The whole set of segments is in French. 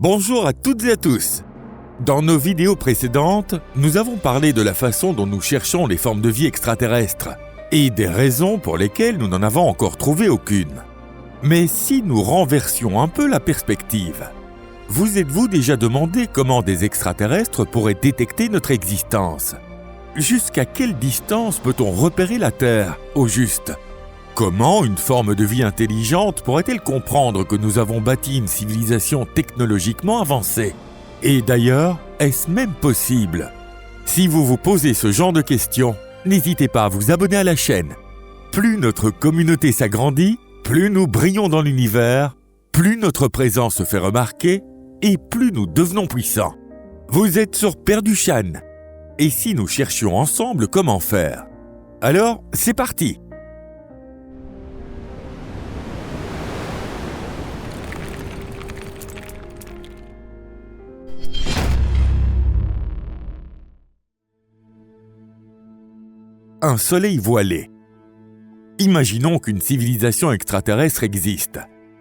Bonjour à toutes et à tous. Dans nos vidéos précédentes, nous avons parlé de la façon dont nous cherchons les formes de vie extraterrestres et des raisons pour lesquelles nous n'en avons encore trouvé aucune. Mais si nous renversions un peu la perspective, vous êtes-vous déjà demandé comment des extraterrestres pourraient détecter notre existence ? Jusqu'à quelle distance peut-on repérer la Terre, au juste ? Comment une forme de vie intelligente pourrait-elle comprendre que nous avons bâti une civilisation technologiquement avancée ? Et d'ailleurs, est-ce même possible ? Si vous vous posez ce genre de questions, n'hésitez pas à vous abonner à la chaîne. Plus notre communauté s'agrandit, plus nous brillons dans l'univers, plus notre présence se fait remarquer et plus nous devenons puissants. Vous êtes sur Perduchan. Et si nous cherchions ensemble comment faire ? Alors, c'est parti ! Un soleil voilé. Imaginons qu'une civilisation extraterrestre existe.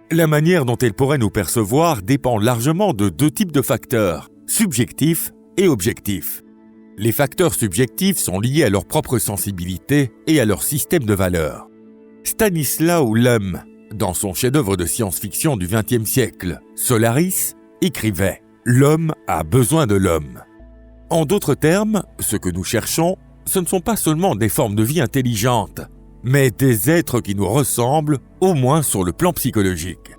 La manière dont elle pourrait nous percevoir dépend largement de deux types de facteurs, subjectifs et objectifs. Les facteurs subjectifs sont liés à leur propre sensibilité et à leur système de valeurs. Stanislaw Lem, dans son chef-d'œuvre de science-fiction du XXe siècle, Solaris, écrivait « L'homme a besoin de l'homme ». En d'autres termes, ce que nous cherchons, ce ne sont pas seulement des formes de vie intelligentes, mais des êtres qui nous ressemblent, au moins sur le plan psychologique.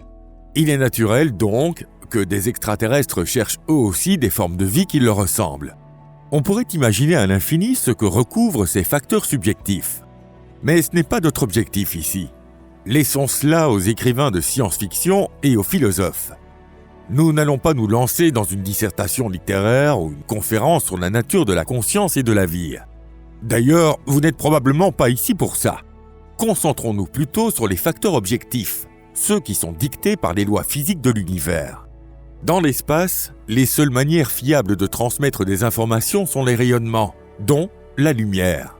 Il est naturel, donc, que des extraterrestres cherchent eux aussi des formes de vie qui leur ressemblent. On pourrait imaginer à l'infini ce que recouvrent ces facteurs subjectifs. Mais ce n'est pas notre objectif ici. Laissons cela aux écrivains de science-fiction et aux philosophes. Nous n'allons pas nous lancer dans une dissertation littéraire ou une conférence sur la nature de la conscience et de la vie. D'ailleurs, vous n'êtes probablement pas ici pour ça. Concentrons-nous plutôt sur les facteurs objectifs, ceux qui sont dictés par les lois physiques de l'univers. Dans l'espace, les seules manières fiables de transmettre des informations sont les rayonnements, dont la lumière.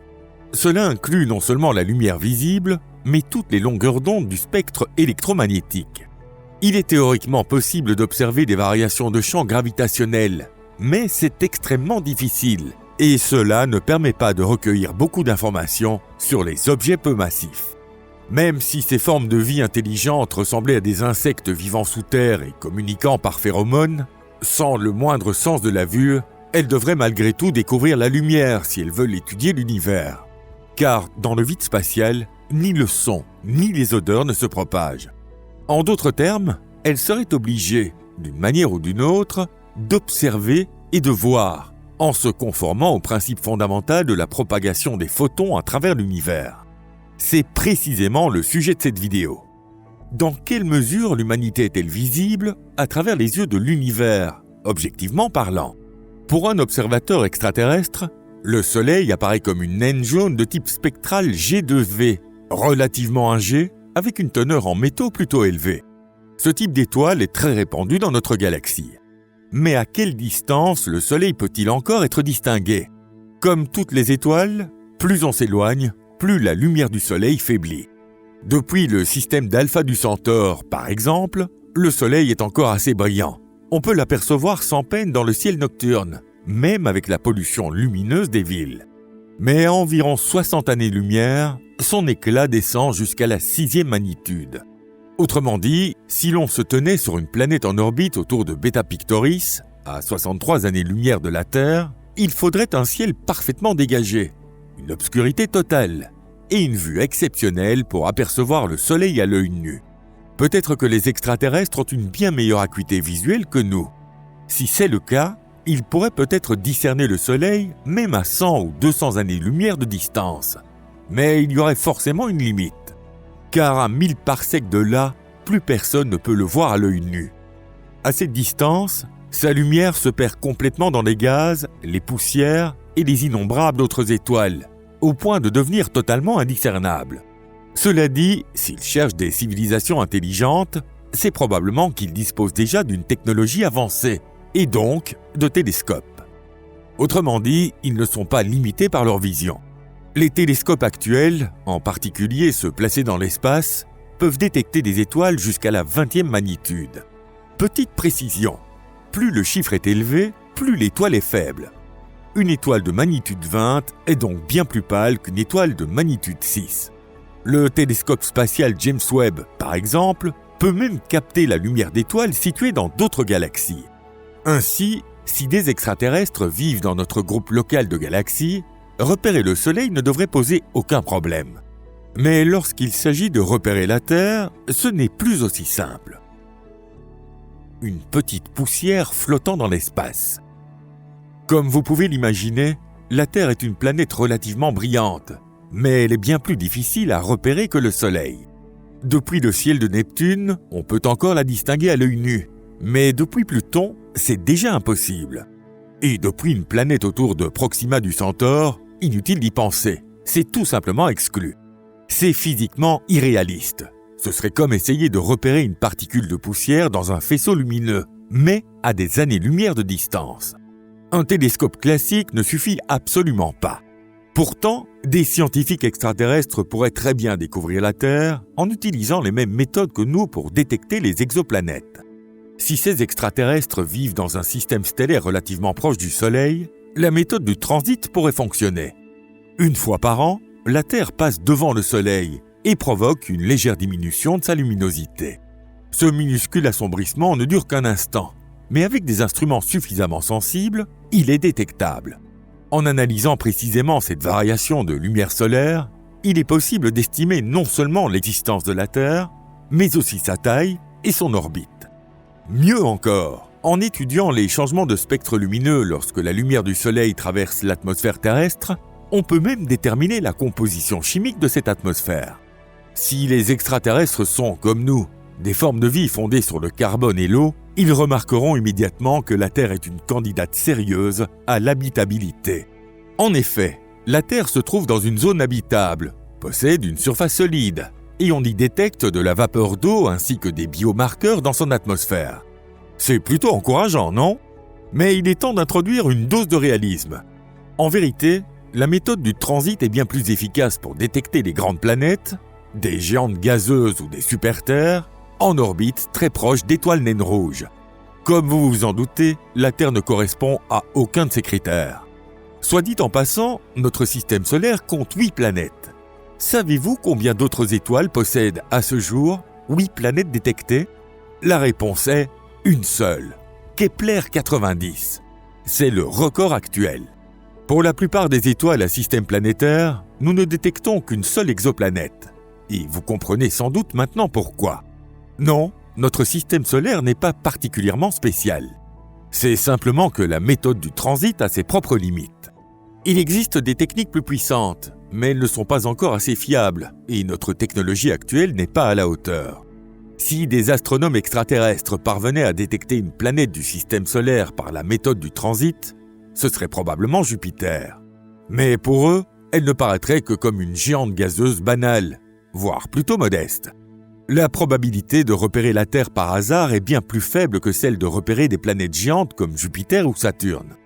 Cela inclut non seulement la lumière visible, mais toutes les longueurs d'onde du spectre électromagnétique. Il est théoriquement possible d'observer des variations de champ gravitationnel, mais c'est extrêmement difficile. Et cela ne permet pas de recueillir beaucoup d'informations sur les objets peu massifs. Même si ces formes de vie intelligentes ressemblaient à des insectes vivant sous terre et communiquant par phéromones, sans le moindre sens de la vue, elles devraient malgré tout découvrir la lumière si elles veulent étudier l'univers. Car dans le vide spatial, ni le son, ni les odeurs ne se propagent. En d'autres termes, elles seraient obligées, d'une manière ou d'une autre, d'observer et de voir, en se conformant au principe fondamental de la propagation des photons à travers l'univers. C'est précisément le sujet de cette vidéo. Dans quelle mesure l'humanité est-elle visible à travers les yeux de l'univers, objectivement parlant ? Pour un observateur extraterrestre, le Soleil apparaît comme une naine jaune de type spectral G2V, relativement âgée, avec une teneur en métaux plutôt élevée. Ce type d'étoile est très répandu dans notre galaxie. Mais à quelle distance le Soleil peut-il encore être distingué ? Comme toutes les étoiles, plus on s'éloigne, plus la lumière du Soleil faiblit. Depuis le système d'Alpha du Centaure, par exemple, le Soleil est encore assez brillant. On peut l'apercevoir sans peine dans le ciel nocturne, même avec la pollution lumineuse des villes. Mais à environ 60 années-lumière, son éclat descend jusqu'à la 6e magnitude. Autrement dit, si l'on se tenait sur une planète en orbite autour de Beta Pictoris, à 63 années-lumière de la Terre, il faudrait un ciel parfaitement dégagé, une obscurité totale et une vue exceptionnelle pour apercevoir le Soleil à l'œil nu. Peut-être que les extraterrestres ont une bien meilleure acuité visuelle que nous. Si c'est le cas, ils pourraient peut-être discerner le Soleil même à 100 ou 200 années-lumière de distance. Mais il y aurait forcément une limite. Car à 1000 parsecs de là, plus personne ne peut le voir à l'œil nu. À cette distance, sa lumière se perd complètement dans les gaz, les poussières et les innombrables autres étoiles, au point de devenir totalement indiscernable. Cela dit, s'ils cherchent des civilisations intelligentes, c'est probablement qu'ils disposent déjà d'une technologie avancée, et donc de télescopes. Autrement dit, ils ne sont pas limités par leur vision. Les télescopes actuels, en particulier ceux placés dans l'espace, peuvent détecter des étoiles jusqu'à la 20e magnitude. Petite précision, Plus le chiffre est élevé, plus l'étoile est faible. Une étoile de magnitude 20 est donc bien plus pâle qu'une étoile de magnitude 6. Le télescope spatial James Webb, par exemple, peut même capter la lumière d'étoiles situées dans d'autres galaxies. Ainsi, si des extraterrestres vivent dans notre groupe local de galaxies, repérer le Soleil ne devrait poser aucun problème. Mais lorsqu'il s'agit de repérer la Terre, ce n'est plus aussi simple. Une petite poussière flottant dans l'espace. Comme vous pouvez l'imaginer, la Terre est une planète relativement brillante, mais elle est bien plus difficile à repérer que le Soleil. Depuis le ciel de Neptune, on peut encore la distinguer à l'œil nu, mais depuis Pluton, c'est déjà impossible. Et depuis une planète autour de Proxima du Centaure, inutile d'y penser, c'est tout simplement exclu. C'est physiquement irréaliste. Ce serait comme essayer de repérer une particule de poussière dans un faisceau lumineux, mais à des années-lumière de distance. Un télescope classique ne suffit absolument pas. Pourtant, des scientifiques extraterrestres pourraient très bien découvrir la Terre en utilisant les mêmes méthodes que nous pour détecter les exoplanètes. Si ces extraterrestres vivent dans un système stellaire relativement proche du Soleil, la méthode du transit pourrait fonctionner. Une fois par an, la Terre passe devant le Soleil et provoque une légère diminution de sa luminosité. Ce minuscule assombrissement ne dure qu'un instant, mais avec des instruments suffisamment sensibles, il est détectable. En analysant précisément cette variation de lumière solaire, il est possible d'estimer non seulement l'existence de la Terre, mais aussi sa taille et son orbite. Mieux encore, en étudiant les changements de spectre lumineux lorsque la lumière du Soleil traverse l'atmosphère terrestre, on peut même déterminer la composition chimique de cette atmosphère. Si les extraterrestres sont, comme nous, des formes de vie fondées sur le carbone et l'eau, ils remarqueront immédiatement que la Terre est une candidate sérieuse à l'habitabilité. En effet, la Terre se trouve dans une zone habitable, possède une surface solide, et on y détecte de la vapeur d'eau ainsi que des biomarqueurs dans son atmosphère. C'est plutôt encourageant, non? Mais il est temps d'introduire une dose de réalisme. En vérité, la méthode du transit est bien plus efficace pour détecter les grandes planètes, des géantes gazeuses ou des super-terres, en orbite très proche d'étoiles naines rouges. Comme vous vous en doutez, la Terre ne correspond à aucun de ces critères. Soit dit en passant, notre système solaire compte 8 planètes. Savez-vous combien d'autres étoiles possèdent à ce jour 8 planètes détectées? La réponse est une seule, Kepler 90. C'est le record actuel. Pour la plupart des étoiles à système planétaire, nous ne détectons qu'une seule exoplanète. Et vous comprenez sans doute maintenant pourquoi. Non, notre système solaire n'est pas particulièrement spécial. C'est simplement que la méthode du transit a ses propres limites. Il existe des techniques plus puissantes, mais elles ne sont pas encore assez fiables, et notre technologie actuelle n'est pas à la hauteur. Si des astronomes extraterrestres parvenaient à détecter une planète du système solaire par la méthode du transit, ce serait probablement Jupiter. Mais pour eux, elle ne paraîtrait que comme une géante gazeuse banale, voire plutôt modeste. La probabilité de repérer la Terre par hasard est bien plus faible que celle de repérer des planètes géantes comme Jupiter ou Saturne.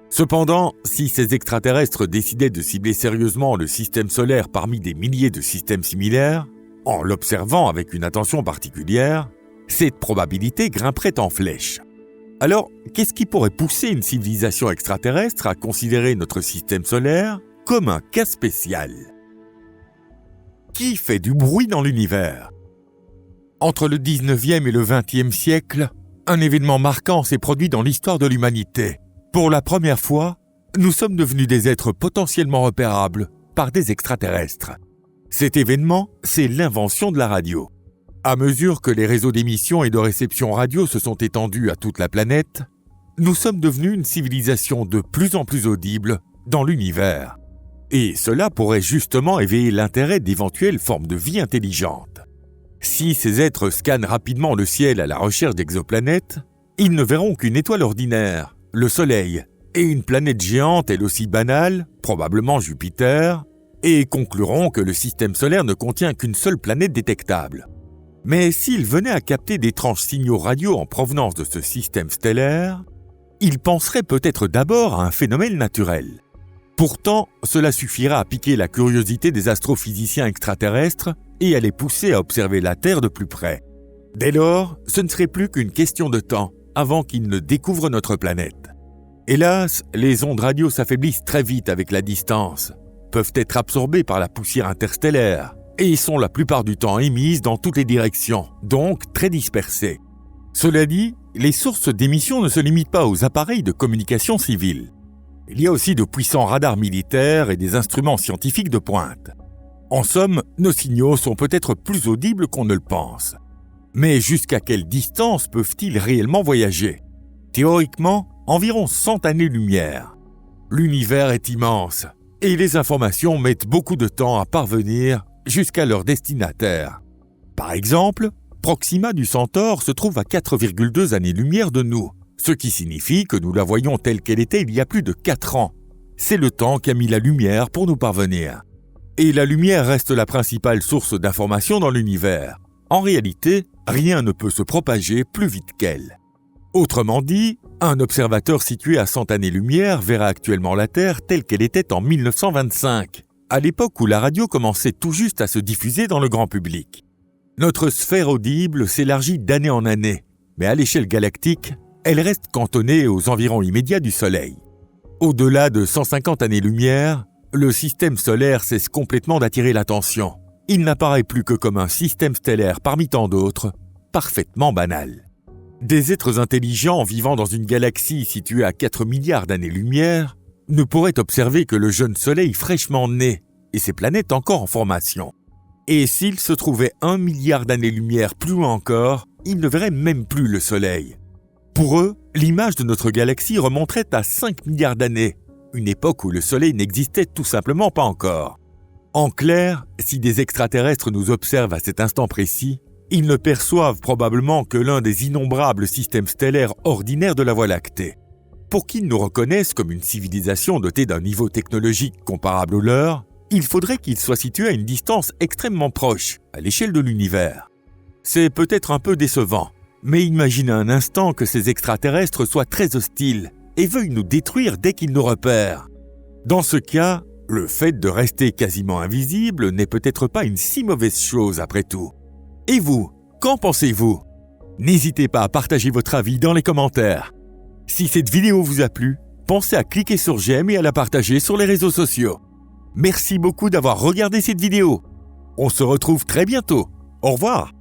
Cependant, si ces extraterrestres décidaient de cibler sérieusement le système solaire parmi des milliers de systèmes similaires, en l'observant avec une attention particulière, cette probabilité grimperait en flèche. Alors, qu'est-ce qui pourrait pousser une civilisation extraterrestre à considérer notre système solaire comme un cas spécial? Qui fait du bruit dans l'univers? Entre le 19e et le 20e siècle, un événement marquant s'est produit dans l'histoire de l'humanité. Pour la première fois, nous sommes devenus des êtres potentiellement repérables par des extraterrestres. Cet événement, c'est l'invention de la radio. À mesure que les réseaux d'émission et de réception radio se sont étendus à toute la planète, nous sommes devenus une civilisation de plus en plus audible dans l'univers. Et cela pourrait justement éveiller l'intérêt d'éventuelles formes de vie intelligentes. Si ces êtres scannent rapidement le ciel à la recherche d'exoplanètes, ils ne verront qu'une étoile ordinaire, le Soleil, et une planète géante elle aussi banale, probablement Jupiter, et concluront que le système solaire ne contient qu'une seule planète détectable. Mais s'ils venaient à capter d'étranges signaux radio en provenance de ce système stellaire, ils penseraient peut-être d'abord à un phénomène naturel. Pourtant, cela suffira à piquer la curiosité des astrophysiciens extraterrestres et à les pousser à observer la Terre de plus près. Dès lors, ce ne serait plus qu'une question de temps avant qu'ils ne découvrent notre planète. Hélas, les ondes radio s'affaiblissent très vite avec la distance, peuvent être absorbées par la poussière interstellaire et sont la plupart du temps émises dans toutes les directions, donc très dispersées. Cela dit, les sources d'émission ne se limitent pas aux appareils de communication civile. Il y a aussi de puissants radars militaires et des instruments scientifiques de pointe. En somme, nos signaux sont peut-être plus audibles qu'on ne le pense. Mais jusqu'à quelle distance peuvent-ils réellement voyager ? Théoriquement, environ 100 années-lumière. L'univers est immense et les informations mettent beaucoup de temps à parvenir jusqu'à leur destinataire. Par exemple, Proxima du Centaure se trouve à 4,2 années-lumière de nous, ce qui signifie que nous la voyons telle qu'elle était il y a plus de 4 ans. C'est le temps qu'a mis la lumière pour nous parvenir. Et la lumière reste la principale source d'information dans l'univers. En réalité, rien ne peut se propager plus vite qu'elle. Autrement dit, un observateur situé à 100 années-lumière verra actuellement la Terre telle qu'elle était en 1925, à l'époque où la radio commençait tout juste à se diffuser dans le grand public. Notre sphère audible s'élargit d'année en année, mais à l'échelle galactique, elle reste cantonnée aux environs immédiats du Soleil. Au-delà de 150 années-lumière, le système solaire cesse complètement d'attirer l'attention. Il n'apparaît plus que comme un système stellaire parmi tant d'autres, parfaitement banal. Des êtres intelligents vivant dans une galaxie située à 4 milliards d'années-lumière ne pourraient observer que le jeune Soleil fraîchement né et ses planètes encore en formation. Et s'ils se trouvaient 1 milliard d'années-lumière plus loin encore, ils ne verraient même plus le Soleil. Pour eux, l'image de notre galaxie remonterait à 5 milliards d'années, une époque où le Soleil n'existait tout simplement pas encore. En clair, si des extraterrestres nous observent à cet instant précis, ils ne perçoivent probablement que l'un des innombrables systèmes stellaires ordinaires de la Voie lactée. Pour qu'ils nous reconnaissent comme une civilisation dotée d'un niveau technologique comparable au leur, il faudrait qu'ils soient situés à une distance extrêmement proche, à l'échelle de l'univers. C'est peut-être un peu décevant, mais imaginez un instant que ces extraterrestres soient très hostiles et veuillent nous détruire dès qu'ils nous repèrent. Dans ce cas, le fait de rester quasiment invisible n'est peut-être pas une si mauvaise chose après tout. Et vous, qu'en pensez-vous ? N'hésitez pas à partager votre avis dans les commentaires. Si cette vidéo vous a plu, pensez à cliquer sur j'aime et à la partager sur les réseaux sociaux. Merci beaucoup d'avoir regardé cette vidéo. On se retrouve très bientôt. Au revoir.